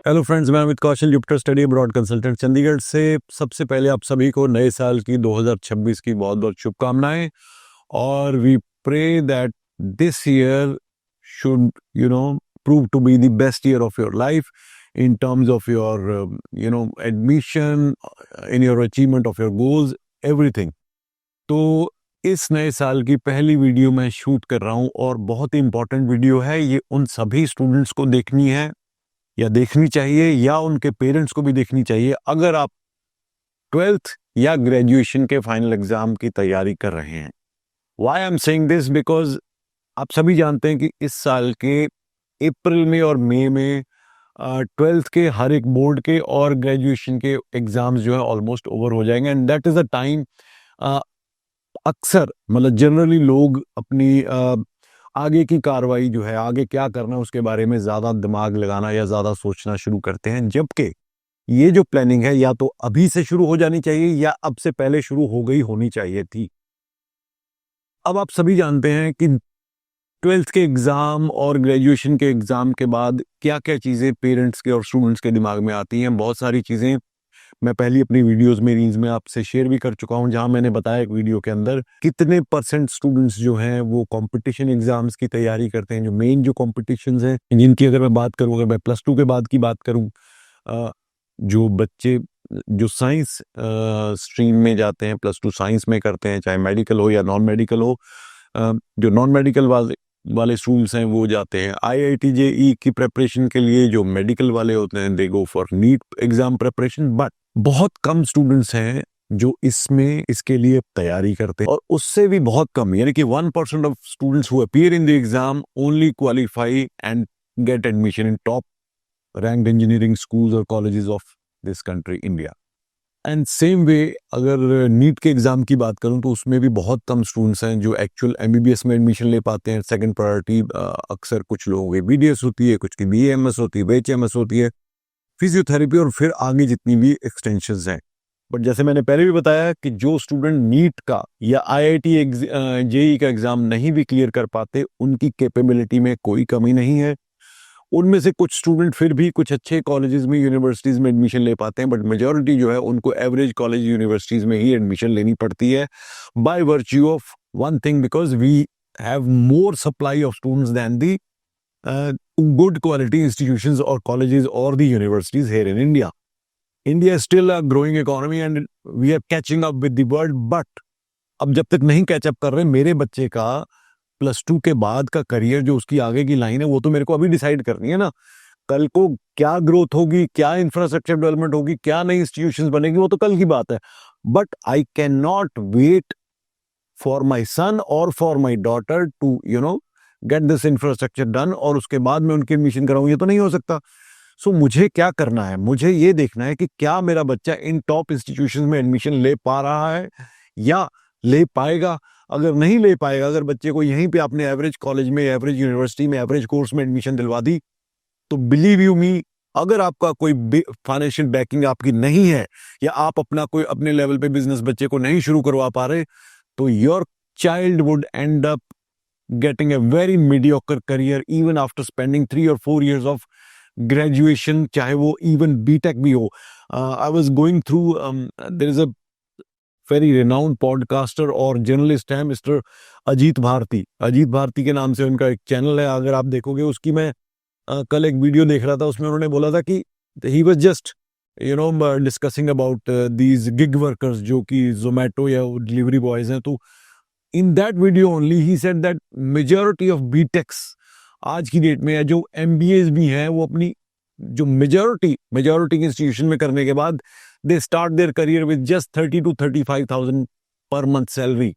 Hello friends, मैं Amit Kaushal, Jupiter study abroad consultant Chandigarh से। सबसे पहले आप सभी को नए साल की 2026 की बहुत बहुत शुभकामनाएं। और we pray that this year should prove to be the best year of your life in terms of your admission, in your achievement of your goals, everything. तो इस नए साल की पहली वीडियो मैं शूट कर रहा हूँ और बहुत ही इंपॉर्टेंट वीडियो है। ये उन सभी स्टूडेंट्स को देखनी है या देखनी चाहिए या उनके पेरेंट्स को भी देखनी चाहिए अगर आप 12th या ग्रेजुएशन के फाइनल एग्जाम की तैयारी कर रहे हैं। Why I am saying this because आप सभी जानते हैं कि इस साल के अप्रैल में और मई में 12th के हर एक बोर्ड के और ग्रेजुएशन के एग्जाम्स जो है ऑलमोस्ट ओवर हो जाएंगे। And that is a time अक्सर मतलब जनरली लोग अपनी आगे की कार्रवाई जो है, आगे क्या करना है उसके बारे में ज़्यादा दिमाग लगाना या ज़्यादा सोचना शुरू करते हैं, जबकि ये जो प्लानिंग है या तो अभी से शुरू हो जानी चाहिए या अब से पहले शुरू हो गई होनी चाहिए थी। अब आप सभी जानते हैं कि 12th के एग्ज़ाम और ग्रेजुएशन के एग्ज़ाम के बाद क्या क्या चीज़ें पेरेंट्स के और स्टूडेंट्स के दिमाग में आती हैं। बहुत सारी चीज़ें मैं पहली अपनी वीडियोस में रील्स में आपसे शेयर भी कर चुका हूं, जहां मैंने बताया एक वीडियो के अंदर कितने % स्टूडेंट्स जो हैं वो कंपटीशन एग्जाम्स की तैयारी करते हैं। जो मेन जो कॉम्पिटिशन्स हैं जिनकी अगर मैं बात करूं, अगर मैं +2 के बाद की बात करूं, जो बच्चे जो साइंस स्ट्रीम में जाते हैं, +2 साइंस में करते हैं, चाहे मेडिकल हो या नॉन मेडिकल हो, जो नॉन मेडिकल वाले स्टूडेंट्स हैं वो जाते हैं IIT JEE की प्रेपरेशन के लिए। जो मेडिकल वाले होते हैं they go for NEET exam preparation. But बहुत कम स्टूडेंट्स हैं जो इसके लिए तैयारी करते हैं, और उससे भी बहुत कम, यानी कि 1% of students who appear in the exam only qualify and get admission in top ranked engineering schools और colleges of this country India. And same way अगर नीट के एग्जाम की बात करूं तो उसमें भी बहुत कम स्टूडेंट्स हैं जो एक्चुअल MBBS में एडमिशन ले पाते हैं। सेकंड प्रायोरिटी अक्सर कुछ लोगों की BDS होती है, कुछ की BAMS होती है, BHMS होती है, फिजियोथेरेपी और फिर आगे जितनी भी एक्सटेंशंस हैं। बट जैसे मैंने पहले भी बताया कि जो स्टूडेंट नीट का या IIT JEE का एग्जाम नहीं भी क्लियर कर पाते, उनकी कैपेबिलिटी में कोई कमी नहीं है। उनमें से कुछ स्टूडेंट फिर भी कुछ अच्छे कॉलेजेस में, यूनिवर्सिटीज में एडमिशन ले पाते हैं, बट मेजॉरिटी जो है उनको एवरेज कॉलेज यूनिवर्सिटीज में ही एडमिशन लेनी पड़ती है by virtue of one thing, because we have more supply of students than the good quality institutions or colleges or the universities here in India. India is still a growing economy and we are catching up with the world, but अब जब तक नहीं catch up कर रहे, मेरे बच्चे का +2 के बाद का करियर जो उसकी आगे की लाइन है वो तो मेरे को अभी डिसाइड करनी है ना। कल को क्या ग्रोथ होगी, क्या इंफ्रास्ट्रक्चर डेवलपमेंट होगी, क्या नई इंस्टीट्यूशंस बनेगी, वो तो कल की बात है। But I can not wait for my son और for my daughter to get this infrastructure done और उसके बाद मैं उनकी एडमिशन कराऊं, ये तो नहीं हो सकता। सो मुझे क्या करना है, मुझे ये देखना है कि क्या मेरा बच्चा इन टॉप इंस्टीट्यूशन में एडमिशन ले पा रहा है या ले पाएगा। अगर नहीं ले पाएगा, अगर बच्चे को यहीं पे आपने एवरेज कॉलेज में, एवरेज यूनिवर्सिटी में, एवरेज कोर्स में एडमिशन दिलवा दी, तो बिलीव यू मी, अगर आपका कोई फाइनेंशियल बैकिंग आपकी नहीं है या आप अपना कोई अपने लेवल पे बिजनेस बच्चे को नहीं शुरू करवा पा रहे, तो your child would and up getting a very mediocre career even after spending 3 or 4 years of graduation, चाहे वो even BTech भी हो। I was going through, there is a very renowned podcaster और जर्नलिस्ट है मिस्टर अजीत भारती। अजीत भारती के नाम से उनका एक चैनल है, अगर आप देखोगे उसकी, मैं कल एक वीडियो देख रहा था, उसमें उन्होंने बोला था कि he was just discussing about these gig workers जो कि जोमेटो या डिलीवरी बॉयज हैं। तो in that video only he said that majority of BTechs आज की डेट में, जो MBAs भी हैं, वो अपनी जो मेजॉरिटी इंस्टीट्यूशन में करने के बाद they start their career with just 30 to 35,000 per month salary.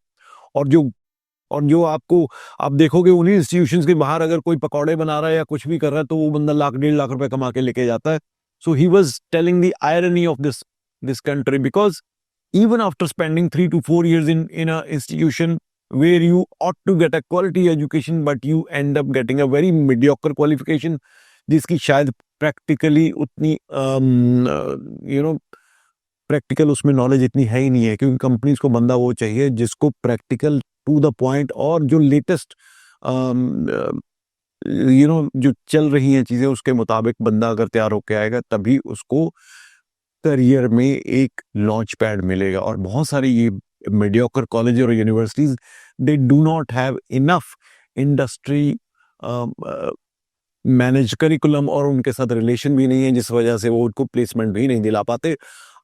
और जो आपको आप देखोगे उन्हीं इंस्टीट्यूशंस के बाहर अगर कोई पकौड़े बना रहा है या कुछ भी कर रहा है तो वो बंदा 1.5 लाख रुपए कमा के लेके जाता है। So he was telling the irony of this country, because even after spending 3 to 4 years in a institution where you ought to get a quality education, but you end up getting a very mediocre qualification जिसकी शायद practically उतनी practical उसमें knowledge इतनी है ही नहीं है, क्योंकि companies को बंदा वो चाहिए जिसको प्रैक्टिकल टू द पॉइंट और जो लेटेस्ट जो चल रही हैं चीजें उसके मुताबिक बंदा अगर तैयार होकर आएगा तभी उसको करियर में एक लॉन्च पैड मिलेगा। और बहुत सारी ये मीडियोकर कॉलेज और universities they do not have enough industry manage curriculum और उनके साथ रिलेशन भी नहीं है, जिस वजह से वो उनको प्लेसमेंट भी नहीं दिला पाते।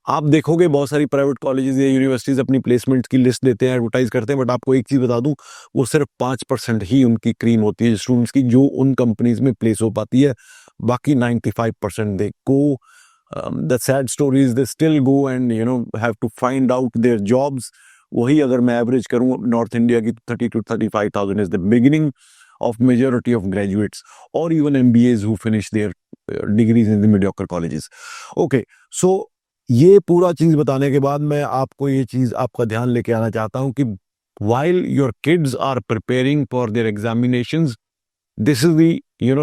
आप देखोगे बहुत सारी प्राइवेट कॉलेजेस या यूनिवर्सिटीज अपनी प्लेसमेंट की लिस्ट देते हैं, एडवर्टाइज करते हैं, बट आपको एक चीज बता दूं, वो सिर्फ 5% ही उनकी क्रीम होती है स्टूडेंट्स की जो उन कंपनीज में प्लेस हो पाती है। बाकी 95% they go, the sad stories they still go and have to find out their jobs. वही अगर मैं एवरेज करूं नॉर्थ इंडिया की 30 to 35,000 is the beginning of majority of graduates or even MBAs who finish their degrees in the mediocre colleges. Okay, so ये पूरा चीज बताने के बाद मैं आपको ये चीज आपका ध्यान लेके आना चाहता हूं कि while your kids are preparing for their examinations, this is the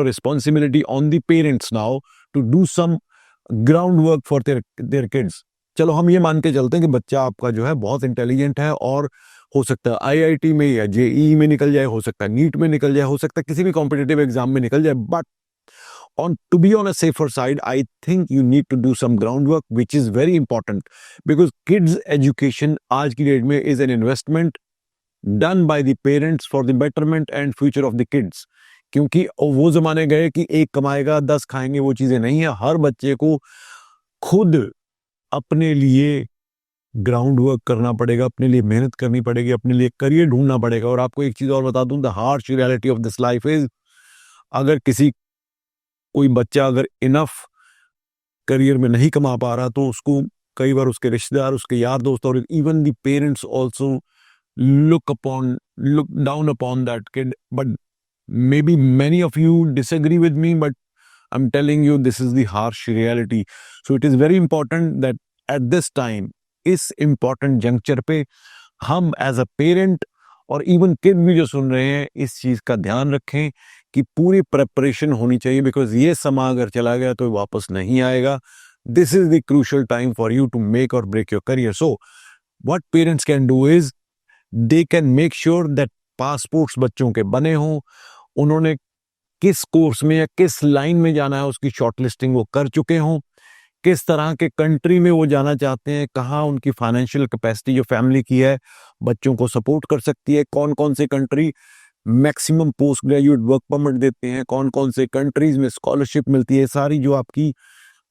responsibility on the parents now to do some groundwork for their kids. चलो हम ये मान के चलते हैं कि बच्चा आपका जो है बहुत इंटेलिजेंट है और हो सकता है आईआईटी में या जेईई में निकल जाए, हो सकता है नीट में निकल जाए, हो सकता है किसी भी कॉम्पिटिटिव एग्जाम में निकल जाए, but to be on a safer side, I think you need to do some groundwork, which is very important because kids education आज की डेट में is an investment done by the parents for the betterment and future of the kids. क्योंकि वो जमाने गए कि एक कमाएगा 10 खाएंगे, वो चीजें नहीं है। हर बच्चे को खुद अपने लिए ग्राउंड वर्क करना पड़ेगा, अपने लिए मेहनत करनी पड़ेगी, अपने लिए करियर ढूंढना पड़ेगा। और आपको एक चीज और बता दूं, the harsh reality of this life is, अगर कोई बच्चा अगर इनफ करियर में नहीं कमा पा रहा तो उसको कई बार उसके रिश्तेदार, उसके यार दोस्त और even the parents also look down upon that kid. But may be many of you disagree with me, but I am telling you this is the harsh reality. So it is very important that at this time, इस important juncture पे हम as a parent और even kid भी जो सुन रहे हैं इस चीज का ध्यान रखें कि पूरी प्रेपरेशन होनी चाहिए, बिकॉज ये समा अगर चला गया तो वापस नहीं आएगा। This is the crucial time for you to make or break your career. So what parents can do is they can make sure that passports बच्चों के बने हों, उन्होंने किस कोर्स में या किस लाइन में जाना है उसकी शॉर्टलिस्टिंग वो कर चुके हों, किस तरह के कंट्री में वो जाना चाहते हैं, कहाँ उनकी फाइनेंशियल कैपेसिटी जो फैमिली की है बच्चों को सपोर्ट कर सकती है, कौन कौन से country maximum post graduate work permit देते हैं, कौन कौन से कंट्रीज में स्कॉलरशिप मिलती है। सारी जो आपकी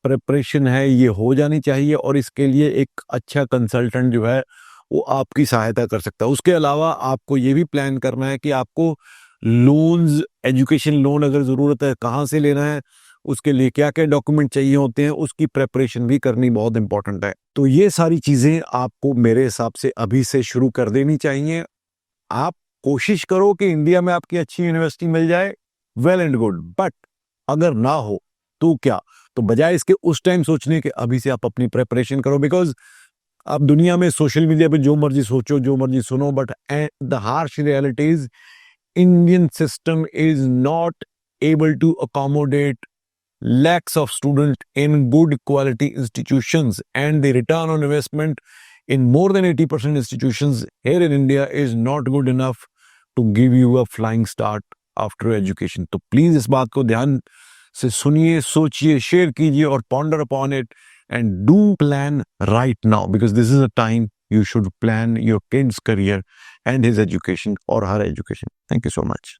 प्रिपरेशन है ये हो जानी चाहिए और इसके लिए एक अच्छा कंसल्टेंट जो है वो आपकी सहायता कर सकता है। उसके अलावा आपको ये भी प्लान करना है कि आपको लोन्स, एजुकेशन लोन अगर ज़रूरत है कहाँ से लेना है, उसके लिए क्या क्या डॉक्यूमेंट चाहिए होते हैं, उसकी प्रेपरेशन भी करनी बहुत इंपॉर्टेंट है। तो ये सारी चीज़ें आपको मेरे हिसाब से अभी से शुरू कर देनी चाहिए। आप कोशिश करो कि इंडिया में आपकी अच्छी यूनिवर्सिटी मिल जाए, वेल एंड गुड, बट अगर ना हो तो क्या, तो बजाय इसके उस टाइम सोचने के अभी से आप अपनी प्रेपरेशन करो। बिकॉज आप दुनिया में सोशल मीडिया पे जो मर्जी सोचो, जो मर्जी सुनो, but the harsh reality is Indian system is not able to accommodate lakhs of students in good quality institutions, and the return on investment in more than 80% institutions here in India is not good enough to give you a flying start after education. तो please इस बात को ध्यान से सुनिए, सोचिए, share कीजिए और ponder upon it and do plan right now, because this is a time you should plan your kid's career and his education or her education. Thank you so much.